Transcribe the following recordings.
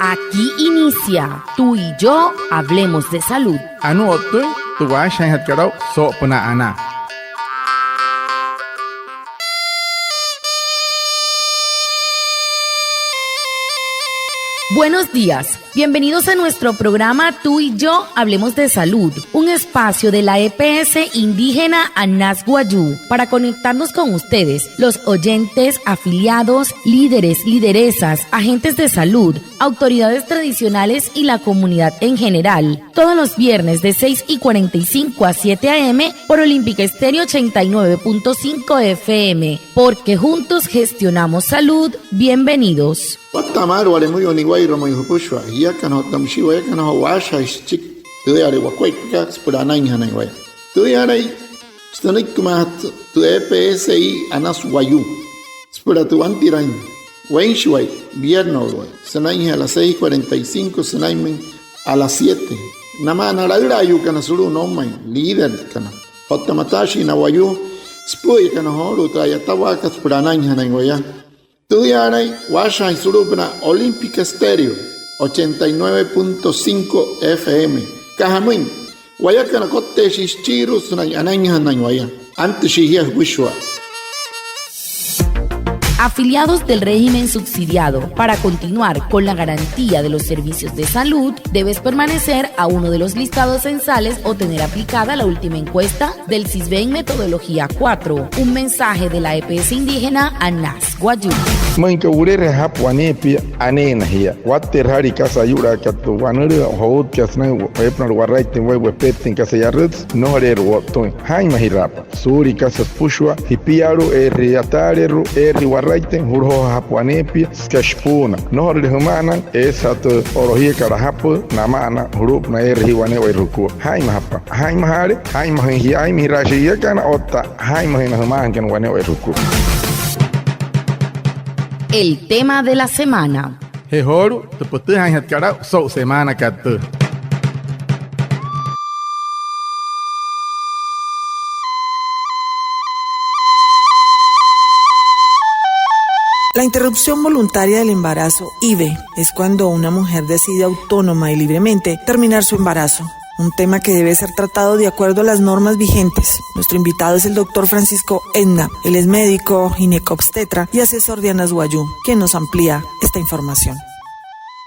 Aquí inicia Tú y yo hablemos de salud. Anu otu tuwa shan hatkarau so puna ana. Buenos días, bienvenidos a nuestro programa Tú y yo hablemos de salud, un espacio de la EPS indígena Anas Guayú para conectarnos con ustedes, los oyentes, afiliados, líderes, lideresas, agentes de salud, autoridades tradicionales y la comunidad en general. Todos los viernes de 6:45 a 7 a.m. por Olímpica Estéreo 89.5 FM, porque juntos gestionamos salud. Bienvenidos. Watamar wale muy oniguay romo yupushwa ya kana tamshiwa ya kana washa chik tuyare wakwai ka spurana inhana iguay tuyare stanik kumat tu EPSI Anas Guayú spura tu antiran wenshway vierno sanai a las 6:45 sanai a las 7 namana la yu kana suru no mai líder kana hotamatashi na Guayú spuy kana holu tayatawa ka spurana inhana iguay Tudiaray, Washa Surupna, Olímpica Estéreo, 89.5 FM. Cajamuin, Guayacana Cote Shichiru, Sunayananya Nanguaya, antes Shihia Wishwa. Afiliados del régimen subsidiado, para continuar con la garantía de los servicios de salud, debes permanecer a uno de los listados censales o tener aplicada la última encuesta del CISBEN Metodología 4. Un mensaje de la EPS indígena Anas Guayú. Manka urere hapwanepi anena hiya. Water hari kasa yura katu wanere hout kasna epna warraite wepetin kasa yards no harer wotoy. Hay mahirapa. Suri kasa pushwa hipiaru riatareru warraite hurho hapwanepi skashpuna. No harer humanan esat orohie karahapu namana hurup na hiwane weruku. Hay mahapa. Hay mahare. Hay mahi hay mirashi yakana otta. Hay mahina human kan wane weruku. El tema de la semana. Hehoru te putu han hatkarau so semana katu. La interrupción voluntaria del embarazo, IVE, es cuando una mujer decide autónoma y libremente terminar su embarazo. Un tema que debe ser tratado de acuerdo a las normas vigentes. Nuestro invitado es el doctor Francisco Edna. Él es médico, ginecobstetra y asesor de Anas Guayú, quien nos amplía esta información.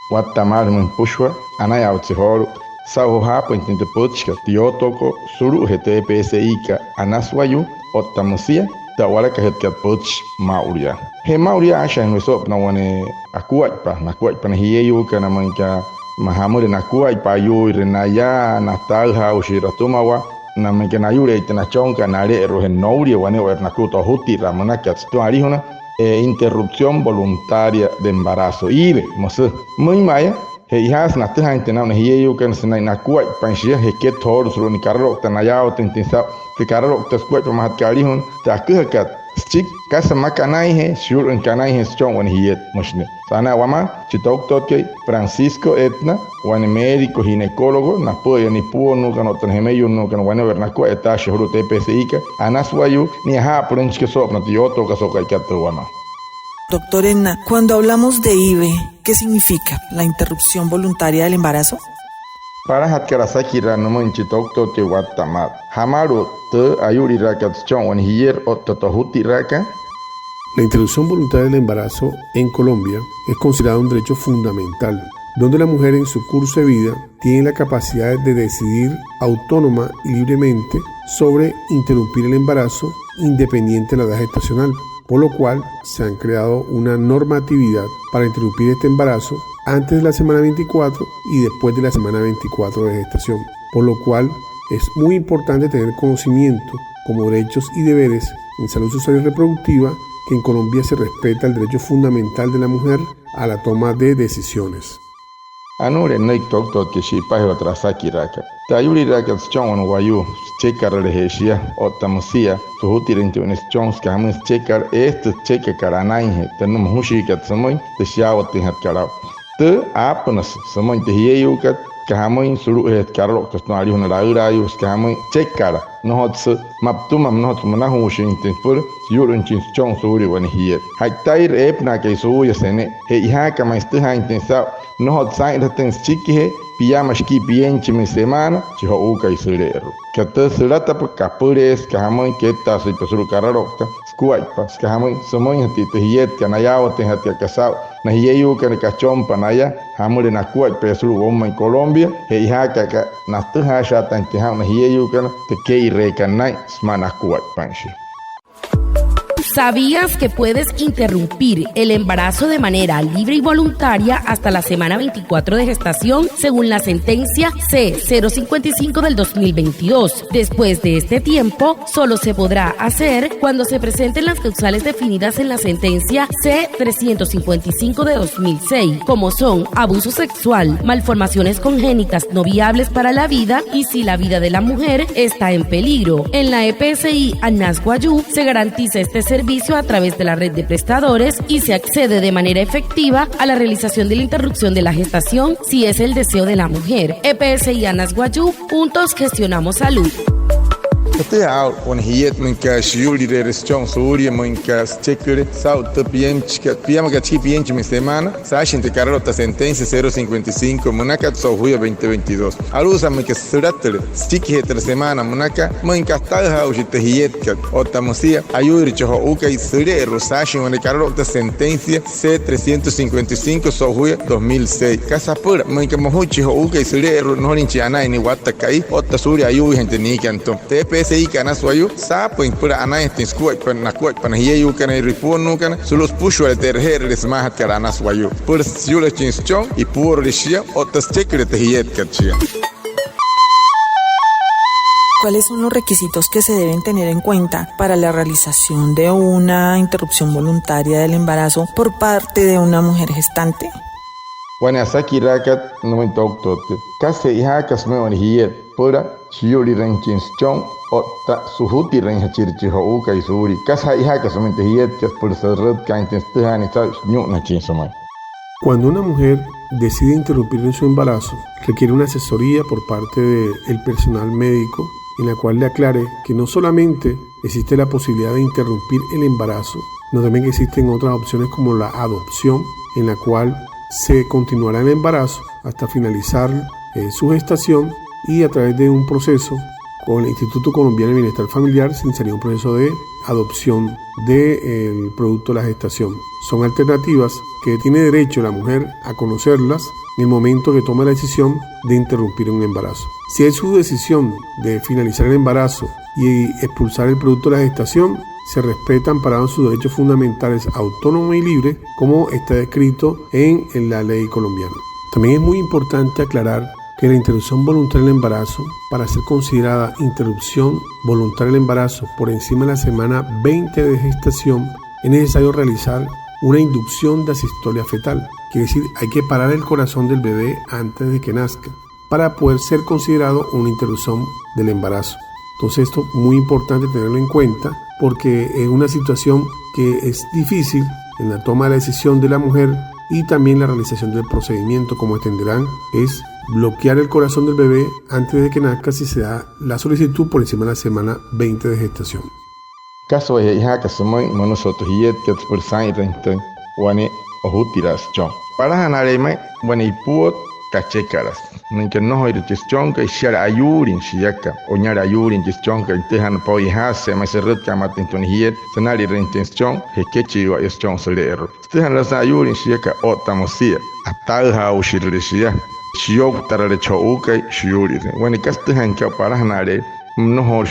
Watamar Pushwa, Anaya Otsehoru, Sao Hapo Intenteputska, Tiotoko, Suru GTPSI, Anas Guayú, Otamusia, Tawalaka Hetkaputch, Mauria. He Mauria Asha en nuestro Nawane Akuakpa, Nakuakpa, Hieyu, Kanamanka. Mahamure nakuai payu renaya natalha ushiratumawa na mekenayure itanachonka nare rohenouria wane nakuto huti ramana katstuarihuna interrupción voluntaria de embarazo ibe mose muy maya heihas natha intena hiyeyu kan senai nakuai panshia heket thor suroni karro tanayao tintinsa te karro taskuai pamahatkarihun takuhakat Chik kasa makanai he shur en kanai he strong wan hiet moshne. Sana wama chitok totke Francisco Edna wan médico ginecólogo na poya ni puo no kan otan hemeyu no kan wan vernako eta shuru TPSI ka Anas Guayú ni ha pronchke sopna tioto ka sokai katto wana. Doctor Edna, cuando hablamos de IVE, ¿qué significa la interrupción voluntaria del embarazo? Para hatkarasaki ranomo chitok totke watamat. Hamaru te ayuri rakat strong wan hier ototohuti raka. La interrupción voluntaria del embarazo en Colombia es considerada un derecho fundamental, donde la mujer en su curso de vida tiene la capacidad de decidir autónoma y libremente sobre interrumpir el embarazo independiente de la edad gestacional, por lo cual se han creado una normatividad para interrumpir este embarazo antes de la semana 24 y después de la semana 24 de gestación, por lo cual es muy importante tener conocimiento como derechos y deberes en salud sexual y reproductiva que en Colombia se respeta el derecho fundamental de la mujer a la toma de decisiones. Anure no iktok que shipa he otrasaki raka. Tayuri raka strong Guayú, checar regesia otamusia, suhutirente un strong skamus checar cheque karanai, tenum hushi kat samoy, te shiao te hat karao. Te apenas samoy te hieyukat, kahamoy suru karlo kasnali hunarayu kahamoy chekara nohots maptumam nohots manahushin tinpur yurun chinchon suri wan hiet haktair epna ke suya sene he iha kama istaha intensa nohots sai datens chikihe piyama shki pienchi mi semana chiho uka isurero kata surata pa kapures kahamoy keta si pasuru kararokta skuaipa kahamoy somoy hati hiet kanayaw te hati kasaw na hiyeyu kan kachom panaya hamure na kuat pesuru bomma en Colombia he iha ka nastuha shata intiha na hiyeyu kan te kei rekanai smana kuat panshi. ¿Sabías que puedes interrumpir el embarazo de manera libre y voluntaria hasta la semana 24 de gestación según la sentencia C-055 del 2022? Después de este tiempo, solo se podrá hacer cuando se presenten las causales definidas en la sentencia C-355 de 2006, como son abuso sexual, malformaciones congénitas no viables para la vida y si la vida de la mujer está en peligro. En la EPSI Anas Guayú se garantiza este servicio a través de la red de prestadores y se accede de manera efectiva a la realización de la interrupción de la gestación si es el deseo de la mujer. EPSI Anas Guayú, juntos gestionamos salud. Este out on hiet minka shuri de restaurant suri minka checker south piama ka chipienchi mi semana sashin te carrota sentencia 055 monaka sohuya 2022 alusa minka suratel stiki heter semana monaka minka talha ujite hiet ka otamosia ayuri choho uka isure rosashin on carrota sentencia C355 sohuya 2006 kasapura minka mohuchi ho uka isure no linchiana ni watakai otasuri ayuri gente ni kanto TPS i kana suayu sa po impura anai tin skuat pan nakuat pan hiyu kana riponu kana sulos pushu al terher resmahat kana suayu por siula chinchon y por lishia otas chekre te hiet kachia. ¿Cuáles son los requisitos que se deben tener en cuenta para la realización de una interrupción voluntaria del embarazo por parte de una mujer gestante? Wanasaki rakat no me toktote kase iha kasme on hiet pura shiuli renchinchon otta suhuti renchirchi ho uka isuri kasa iha kasme hiet kas por sarrat ka intestani ta nyuna chinsomai. Cuando una mujer decide interrumpir en su embarazo, requiere una asesoría por parte del personal médico en la cual le aclare que no solamente existe la posibilidad de interrumpir el embarazo, sino también que existen otras opciones como la adopción, en la cual se continuará el embarazo hasta finalizar su gestación y a través de un proceso con el Instituto Colombiano de Bienestar Familiar se iniciaría un proceso de adopción del producto de la gestación. Son alternativas que tiene derecho la mujer a conocerlas en el momento que tome la decisión de interrumpir un embarazo. Si es su decisión de finalizar el embarazo y expulsar el producto de la gestación, se respetan amparados sus derechos fundamentales autónomo y libre, como está descrito en la ley colombiana. También es muy importante aclarar que la interrupción voluntaria del embarazo, para ser considerada interrupción voluntaria del embarazo por encima de la semana 20 de gestación, es necesario realizar una inducción de asistolia fetal. Quiere decir, hay que parar el corazón del bebé antes de que nazca para poder ser considerado una interrupción del embarazo. Entonces esto es muy importante tenerlo en cuenta porque es una situación que es difícil en la toma de la decisión de la mujer y también la realización del procedimiento, como entenderán, es bloquear el corazón del bebé antes de que nazca si se da la solicitud por encima de la semana 20 de gestación. Caso es hija que somos nosotros y que por sangre wane ohutiras chon. Para ganarme bueno y puot cachecaras. Nunca no hay gestión que share ayurin shiaka oñar ayurin gestión que tejan poi hase mais red kamatin toniet senari rentención que chiwa gestión solero. Tejan las ayurin shiaka otamosia. Atalha o shirishia. Shiok tarare chouka shiuri. Bueno, castejan que para ganare no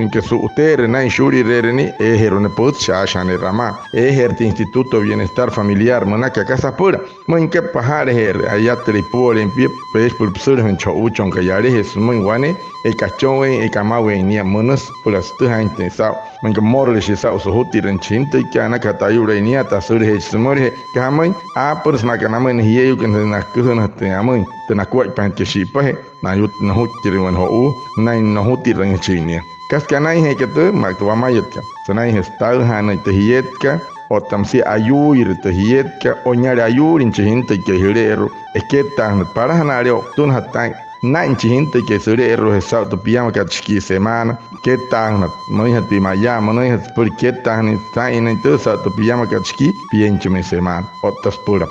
que su utere na shuri rereni ejerone pot shashane rama ejer Instituto Bienestar Familiar manaka casa pura mon que pahare her ayatri por en pie pes por psur en chouchon que yare es muy guane e cachowe e kamawe ni monos por las tuja intensa mon que morle shisa so hutiren chinte que ana katayure ni ata sur he smore kamai a por smakanamen hiye que na kuhna te amoi te na kwai pan que shipa na yut na hutiren ho na no hutiren chinia kas kanai he que te makwa mayetka sanai hestal hana tehiyetka otamsi ayuir te hietka oñare ayur inchihinte que hirero es que tan para hanario tun hatan na inchihinte que hirero esa to piyama ka chiki semana que tan no hati mayama no hati por que tan en entonces to piyama ka chiki pienchme semana otas pura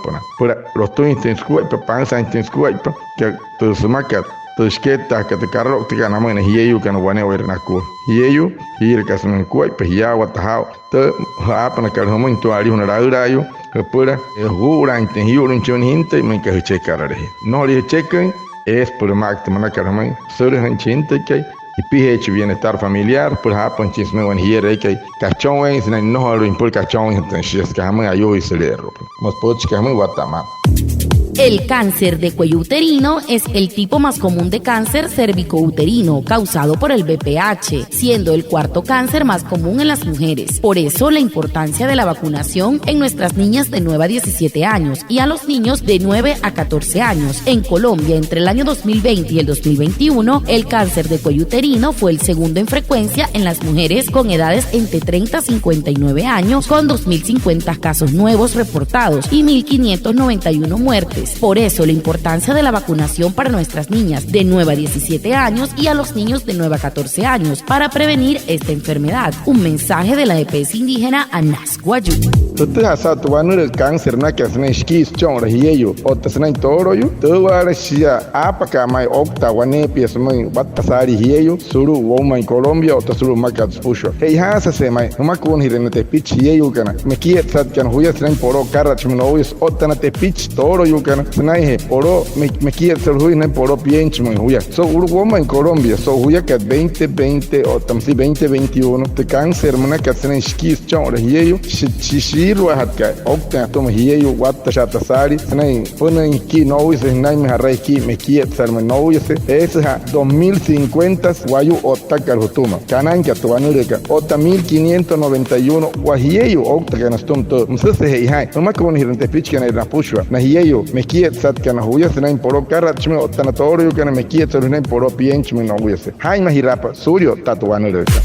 los tu intenskuai pa pansa intenskuai pa que to sumaka Tushketa que te carro te gana mana hiyeyu kan wane wer naku hiyeyu hir kasmen kuai pe ya watahau te apa na karho mo into ari una raurayo que pura gura inte hiyo chon hinte men que checar no le chequen es por mak te mana karho mo sobre han chinte que y PH bienestar familiar por hapan chisme wan hiere que cachon en sin no lo impul cachon entonces que hama ayo y celero mos poch que hama watama. El cáncer de cuello uterino es el tipo más común de cáncer cervicouterino causado por el BPH, siendo el cuarto cáncer más común en las mujeres. Por eso la importancia de la vacunación en nuestras niñas de 9 a 17 años y a los niños de 9 a 14 años. En Colombia, entre el año 2020 y el 2021, el cáncer de cuello uterino fue el segundo en frecuencia en las mujeres con edades entre 30 a 59 años, con 2.050 casos nuevos reportados y 1.591 muertes. Por eso la importancia de la vacunación para nuestras niñas de 9 a 17 años y a los niños de 9 a 14 años para prevenir esta enfermedad. Un mensaje de la EPS indígena Anas Guayú. Tú has a tu el cáncer na que hacen esquís chon rehiyo o te hacen toro yo tú eres ya apaka mai octa wane pies mai batasari hiyo suru woma en Colombia o te suru makat pusho hey hasa se mai no makun hirene te pitch hiyo kana me kiet sat kan huya tren poro karach no is otana te pitch toro yo kana snai poro me kiet ser huya ne poro piench mai huya so uru woma en Colombia so huya que 2020 o tamsi 2021 te cáncer mana que hacen esquís chon rehiyo shishi Hatka, Okta, Tom Hieu, Wata Shatasari, Snay, Punan Ki Noise, Snay Meharaki, Mekiet, Salman Noise, Esa 2050, Wayu Otaka Hutuma, Kananka, Tuanureka, Ota 1591, Wahieu, Okta Ganastum, Msese Hei, Nomakon Hirante Pitchkan and Rapushwa, Nahieu, Mekiet Satkan, Huyas, Name Poro Karachme, Otanatorio, Can Mekiet, or name Poro Pienchman, Noise, Haima Hirapa, Surio, Tatuanureka.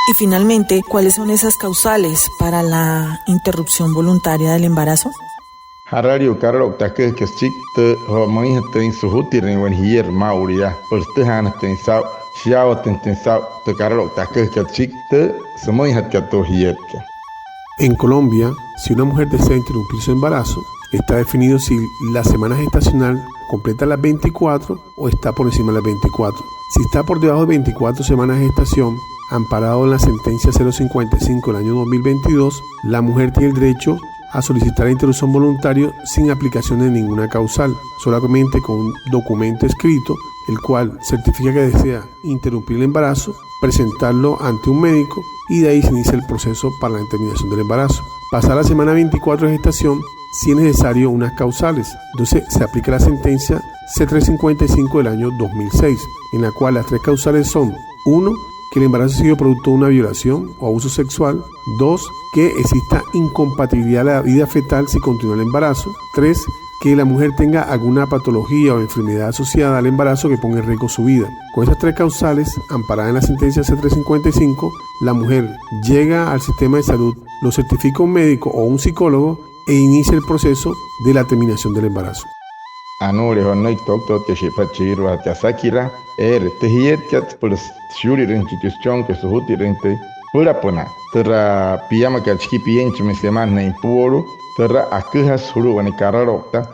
Y finalmente, ¿cuáles son esas causales para la interrupción voluntaria del embarazo? Harario Carlo Take que chic te Romain ten suhutir en wen hier Mauria, por te han ten sao, xiao ten sao, te Carlo Take que chic te Samoy hat que to hier. En Colombia, si una mujer desea interrumpir su embarazo, está definido si la semana gestacional completa las 24 o está por encima de las 24. Si está por debajo de 24 semanas de gestación, amparado en la sentencia 055 del año 2022, la mujer tiene el derecho a solicitar la interrupción voluntaria sin aplicación de ninguna causal, solamente con un documento escrito, el cual certifica que desea interrumpir el embarazo, presentarlo ante un médico y de ahí se inicia el proceso para la determinación del embarazo. Pasar la semana 24 de gestación, si es necesario unas causales, entonces se aplica la sentencia C355 del año 2006, en la cual las tres causales son: 1. Que el embarazo ha sido producto de una violación o abuso sexual. 2. Que exista incompatibilidad de la vida fetal si continúa el embarazo. 3. Que la mujer tenga alguna patología o enfermedad asociada al embarazo que ponga en riesgo su vida. Con esas tres causales, amparadas en la sentencia C355, la mujer llega al sistema de salud, lo certifica un médico o un psicólogo e inicia el proceso de la terminación del embarazo. Anore honai tok que se pachiro a Sakira te hiet kat por shuri institución que su hutirente pura pona terra piyama ka chiki piench me semana en puro terra akha suru ani kararokta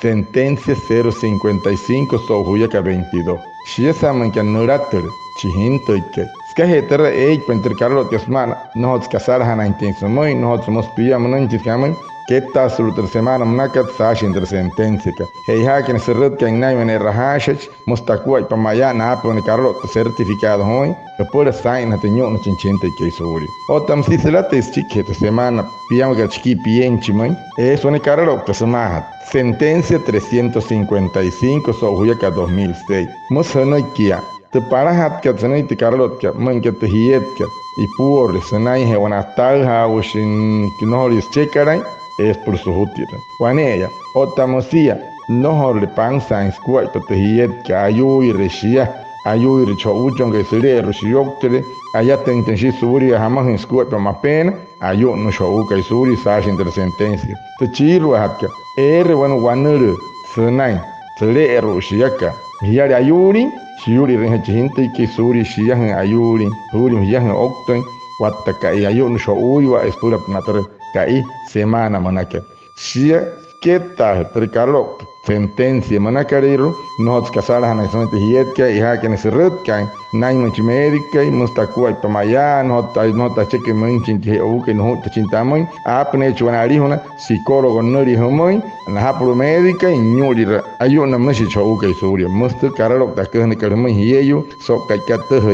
sentencia 055 so huya ka 22 shiesa man ka nurater chihinto que skahe terra penter karlo que semana no casar hana intenso muy no somos piyama no intikamen que está su semana mnakat sash entre sentencia hey ha que se red que en nay men rahashach mustakua pa maya na pone carlo certificado hoy que por sign hatenyo no chinchente que suri o tam si se la chique te semana piamo que chiqui pienchi man es one carlo pues más sentencia 355 so huya ka 2006 mosano kia te parahat que tenai te carlo que man que te hiet que y por senai he una tal ha ushin que no les checarai es por su útil. Juanella, otamosia, no le panza en squat protegiet que ayu y rechia, ayuir chouchon que sere rushiyoktere ayata intensi suri jamás en escuela pero más pena ayo no chouka y suri sash entre sentencia te chiru hatka bueno wanere senai sere rushiyaka hiari ayuri shiuri renhachinte que suri shiyan ayuri suri hiyan okten wataka y ayo no chouwa espura natar kai semana manaka shia keta tricarlo sentencia manacarero nos casaras en esa hietka y ha que se redkan nine much médica y mustakua tomaya no ta cheque manchin que o que no te chintamoy apne chuanari una psicólogo no dijo muy na pro médica y ñurira ayuna mashi chou que suria musta caralo ta que ne carmo y ello so que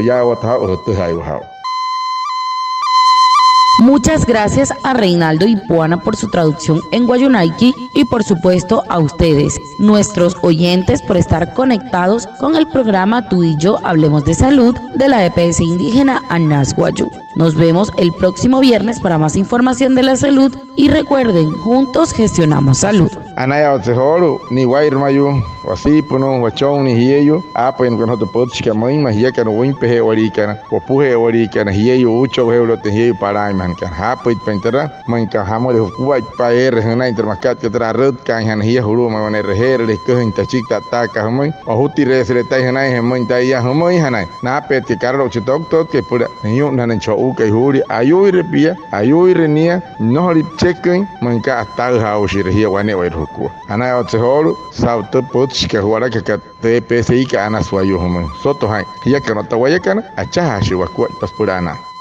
ya wa ta o te hay wa. Muchas gracias a Reinaldo y Puana por su traducción en Guayunaiki y por supuesto a ustedes, nuestros oyentes, por estar conectados con el programa Tú y Yo Hablemos de Salud de la EPS indígena Anas Guayú. Nos vemos el próximo viernes para más información de la salud y recuerden, juntos gestionamos salud. Anaya otsehoro ni wairmayu wasipuno wachon ni hiyo apa en kono to potchika mai mahia kana wimpe orikana popuhe orikana hiyo ucho heulo te hiyo para man kan hapit pentera man ka hamore kuwa pa hana intermaskat que tra red kan han hiyo huru ma ne reher le kohn ta chikta ta ka mai ohuti resre tai hana he man tai ya homoi hana na pet que carlo chitok tot que pura hiyo nanen chou que huri ayu repia ayu renia no ri checken man ka ta ha o shirhia wane wa Ana otsehoro sauto potchika huara que te PSI que ana suayo homo soto hai ya que no te vaya kana acha shi wa kwa paspurana.